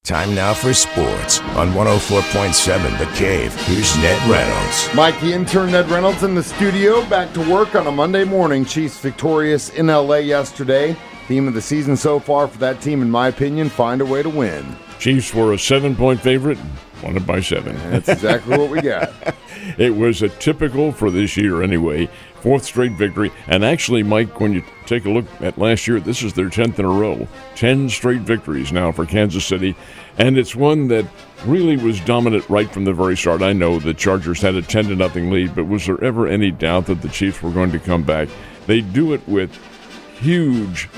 Time now for sports on 104.7 The Cave. Here's Ned Reynolds. Mike, the intern Ned Reynolds in the studio, back to work on a Monday morning. Chiefs victorious in LA yesterday. Theme of the season so far for that team, in my opinion, find a way to win. Chiefs were a 7-point favorite, won it by 7. That's exactly what we got. It was a typical, for this year anyway, fourth straight victory. And actually, Mike, when you take a look at last year, this is their 10th in a row. 10 straight victories now for Kansas City. And it's one that really was dominant right from the very start. I know the Chargers had a 10-0 lead, but was there ever any doubt that the Chiefs were going to come back? They do it with huge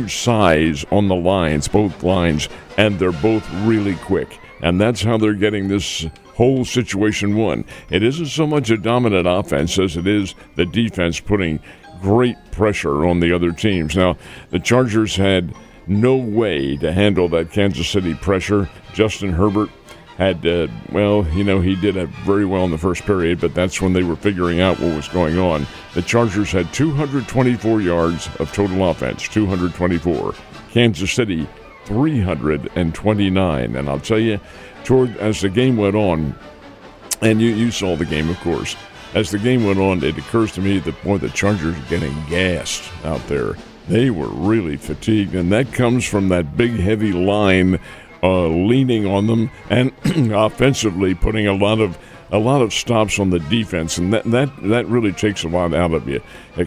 size on the lines, both lines, and they're both really quick. And that's how they're getting this whole situation won. It isn't so much a dominant offense as it is the defense putting great pressure on the other teams. Now, the Chargers had no way to handle that Kansas City pressure. Justin Herbert had, he did very well in the first period, but that's when they were figuring out what was going on. The Chargers had 224 yards of total offense, 224. Kansas City, 329. And I'll tell you, as the game went on, and you saw the game, of course, as the game went on, it occurs to me that, boy, the Chargers are getting gassed out there. They were really fatigued, and that comes from that big, heavy line leaning on them, and offensively putting a lot of stops on the defense, and that really takes a lot out of you.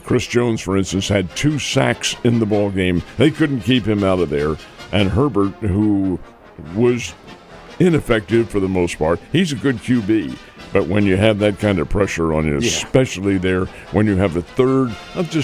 Chris Jones, for instance, had 2 sacks in the ball game. They couldn't keep him out of there, and Herbert, who was ineffective for the most part, he's a good QB. But when you have that kind of pressure on you, especially there when you have a third and 4,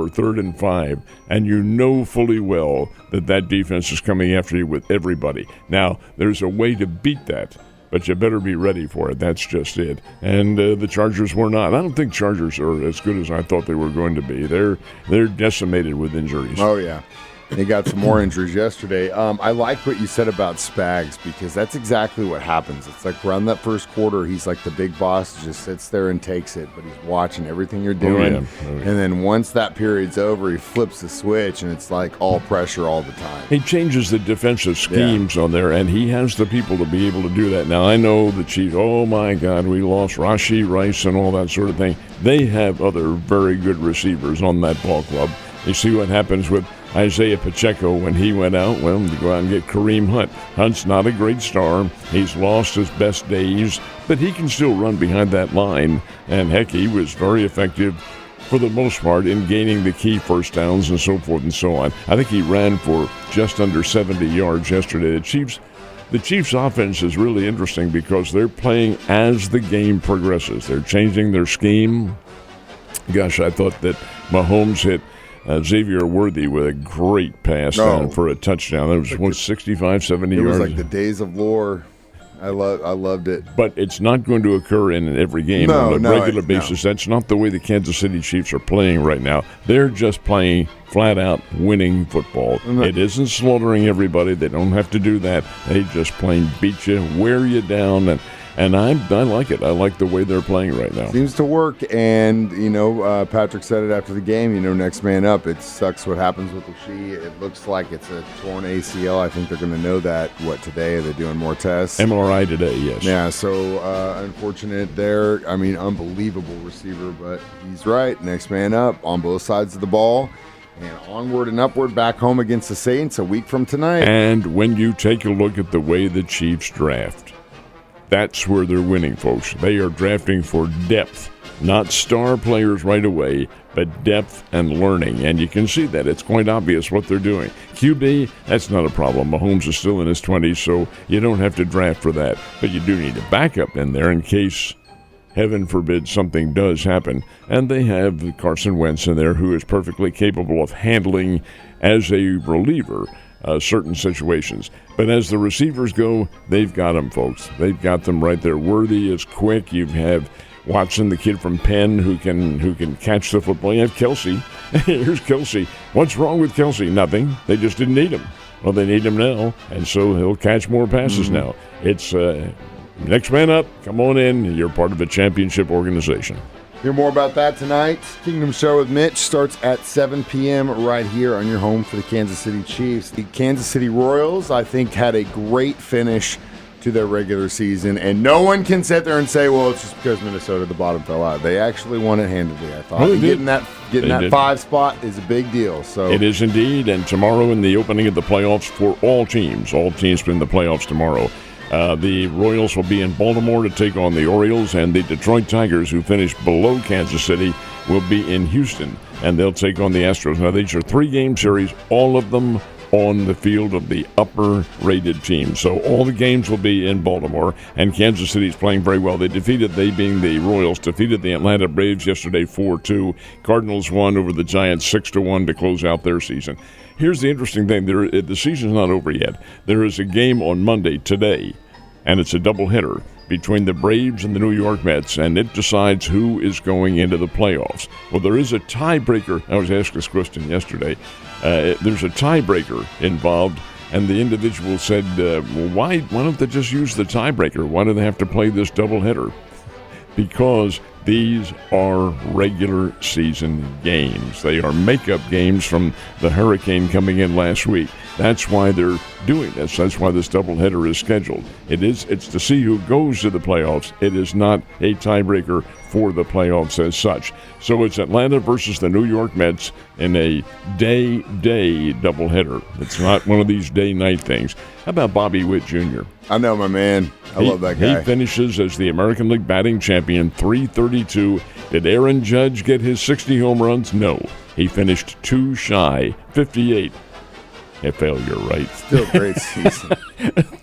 3rd and 5, and you know fully well that defense is coming after you with everybody. Now, there's a way to beat that, but you better be ready for it. That's just it. And the Chargers were not. I don't think Chargers are as good as I thought they were going to be. They're decimated with injuries. Oh, yeah. They got some more injuries yesterday. I like what you said about Spags, because that's exactly what happens. It's like around that first quarter, he's like the big boss, just sits there and takes it, but he's watching everything you're doing. Oh, yeah. And then once that period's over, he flips the switch, and it's like all pressure all the time. He changes the defensive schemes on there, and he has the people to be able to do that. Now, I know the Chiefs, oh, my God, we lost Rashee Rice and all that sort of thing. They have other very good receivers on that ball club. You see what happens with Isaiah Pacheco when he went out. Well, you go out and get Kareem Hunt. Hunt's not a great star. He's lost his best days, but he can still run behind that line. And heck, he was very effective for the most part in gaining the key first downs and so forth and so on. I think he ran for just under 70 yards yesterday. The Chiefs' offense is really interesting because they're playing as the game progresses. They're changing their scheme. Gosh, I thought that Mahomes hit Xavier Worthy with a great pass down for a touchdown. That was 65, 70 yards. It was like the days of lore. I loved it. But it's not going to occur in every game on a regular basis. That's not the way the Kansas City Chiefs are playing right now. They're just playing flat-out winning football. It isn't slaughtering everybody. They don't have to do that. They just plain beat you, wear you down, and I like it. I like the way they're playing right now. Seems to work, and, Patrick said it after the game, next man up. It sucks what happens with Rashee. It looks like it's a torn ACL. I think they're going to know that, today? Are they doing more tests? MRI today, yes. Yeah, so unfortunate there. Unbelievable receiver, but he's right. Next man up on both sides of the ball. And onward and upward back home against the Saints a week from tonight. And when you take a look at the way the Chiefs draft, that's where they're winning, folks. They are drafting for depth, not star players right away, but depth and learning. And you can see that. It's quite obvious what they're doing. QB, that's not a problem. Mahomes is still in his 20s, so you don't have to draft for that. But you do need a backup in there in case, heaven forbid, something does happen. And they have Carson Wentz in there, who is perfectly capable of handling as a reliever certain situations. But as the receivers go, they've got them, folks. They've got them right there. Worthy is quick. You have Watson, the kid from Penn, who can catch the football. You have Kelsey. Here's Kelsey. What's wrong with Kelsey? Nothing. They just didn't need him. Well, they need him now, and so he'll catch more passes now. It's next man up. Come on in. You're part of a championship organization. Hear more about that tonight. Kingdom Show with Mitch starts at 7 p.m. right here on your home for the Kansas City Chiefs. The Kansas City Royals, I think, had a great finish to their regular season, and no one can sit there and say, well, it's just because Minnesota, the bottom fell out. They actually won it handedly, I thought. Well, getting that 5 spot is a big deal. So it is indeed, and tomorrow in the opening of the playoffs for all teams in the playoffs tomorrow. The Royals will be in Baltimore to take on the Orioles, and the Detroit Tigers, who finished below Kansas City, will be in Houston, and they'll take on the Astros. Now, these are 3-game series, all of them on the field of the upper-rated team. So all the games will be in Baltimore, and Kansas City is playing very well. They being the Royals, defeated the Atlanta Braves yesterday 4-2. Cardinals won over the Giants 6-1 to close out their season. Here's the interesting thing. The season's not over yet. There is a game on Monday, today, and it's a doubleheader between the Braves and the New York Mets, and it decides who is going into the playoffs. Well, there is a tiebreaker. I was asked this question yesterday. There's a tiebreaker involved, and the individual said, well, why don't they just use the tiebreaker? Why do they have to play this doubleheader? Because these are regular season games. They are makeup games from the hurricane coming in last week. That's why they're doing this. That's why this doubleheader is scheduled. It's to see who goes to the playoffs. It is not a tiebreaker for the playoffs as such. So it's Atlanta versus the New York Mets in a day doubleheader. It's not one of these day-night things. How about Bobby Witt Jr.? I know, my man. I love that guy. He finishes as the American League batting champion, .332. Did Aaron Judge get his 60 home runs? No. He finished 2 shy, 58. A failure, right? Still a great season.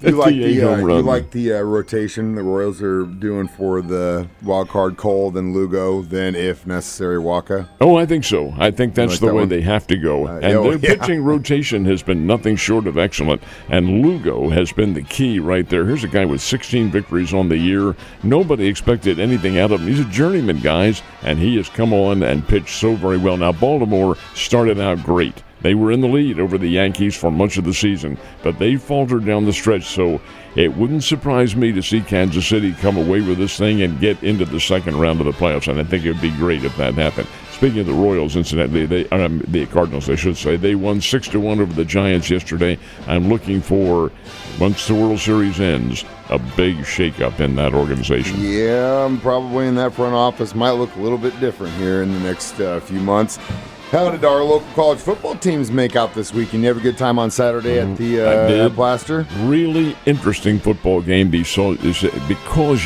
You like the rotation the Royals are doing for the wild card, Cole, then Lugo, then if necessary Waka? Oh, I think so. I think that's the way they have to go. And their pitching rotation has been nothing short of excellent, and Lugo has been the key right there. Here's a guy with 16 victories on the year. Nobody expected anything out of him. He's a journeyman, guys, and he has come on and pitched so very well. Now, Baltimore started out great. They were in the lead over the Yankees for much of the season, but they faltered down the stretch, so it wouldn't surprise me to see Kansas City come away with this thing and get into the second round of the playoffs, and I think it would be great if that happened. Speaking of the Royals, incidentally, the Cardinals, I should say, they won 6-1 over the Giants yesterday. I'm looking for, once the World Series ends, a big shakeup in that organization. Yeah, probably in that front office. Might look a little bit different here in the next few months. How did our local college football teams make out this week? You have a good time on Saturday at the Blaster? Really interesting football game because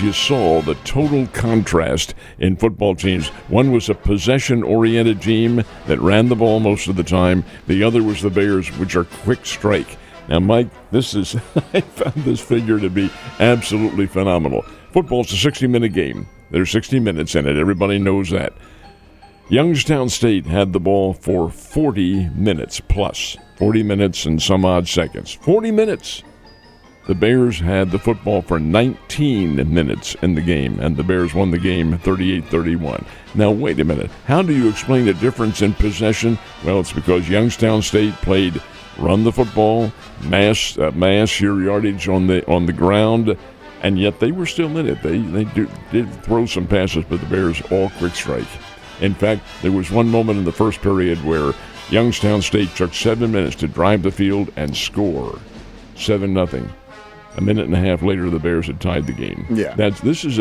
you saw the total contrast in football teams. One was a possession-oriented team that ran the ball most of the time. The other was the Bears, which are quick strike. Now, Mike, I found this figure to be absolutely phenomenal. Football's a 60-minute game. There's 60 minutes in it. Everybody knows that. Youngstown State had the ball for 40 minutes plus. 40 minutes and some odd seconds. 40 minutes! The Bears had the football for 19 minutes in the game, and the Bears won the game 38-31. Now, wait a minute. How do you explain the difference in possession? Well, it's because Youngstown State played run the football, mass your yardage on the ground, and yet they were still in it. They did throw some passes, but the Bears all quick strike. In fact, there was one moment in the first period where Youngstown State took 7 minutes to drive the field and score 7-0. A minute and a half later, the Bears had tied the game. Yeah, this is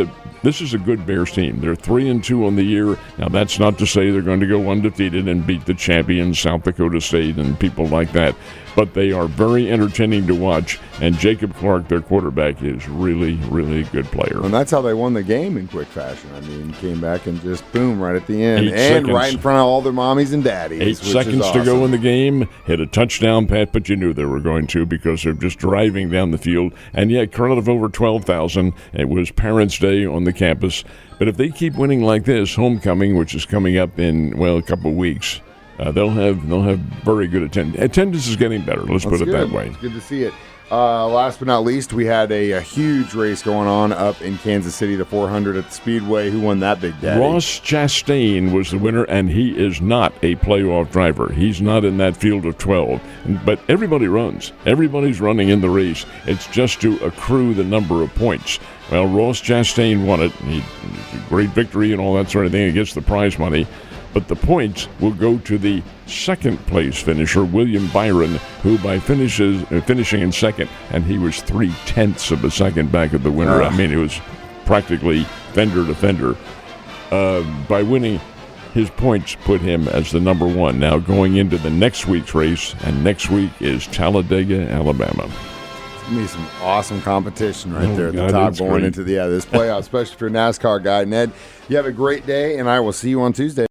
a good Bears team. They're 3-2 on the year. Now, that's not to say they're going to go undefeated and beat the champions, South Dakota State, and people like that. But they are very entertaining to watch. And Jacob Clark, their quarterback, is really, really a good player. And that's how they won the game in quick fashion. I mean, came back and just boom, right at the end, right in front of all their mommies and daddies. 8 seconds to go in the game. Hit a touchdown pass, but you knew they were going to because they're just driving down the field. And yet, crowd of over 12,000. It was Parents' Day on the campus. But if they keep winning like this, homecoming, which is coming up in a couple of weeks, they'll have very good attendance. Attendance is getting better. Let's put it that way. It's good to see it. Last but not least, we had a huge race going on up in Kansas City, the 400 at the Speedway. Who won that big daddy? Ross Chastain was the winner, and he is not a playoff driver. He's not in that field of 12. But everybody runs. Everybody's running in the race. It's just to accrue the number of points. Well, Ross Chastain won it. Great victory and all that sort of thing. He gets the prize money. But the points will go to the second-place finisher, William Byron, who by finishing in second, and he was 0.3 of a second back at the winner. I mean, it was practically fender to fender. By winning, his points put him as the number one. Now going into the next week's race, and next week is Talladega, Alabama. It's going to be some awesome competition right there at the top going great. into this playoff, especially if you're a NASCAR guy. Ned, you have a great day, and I will see you on Tuesday.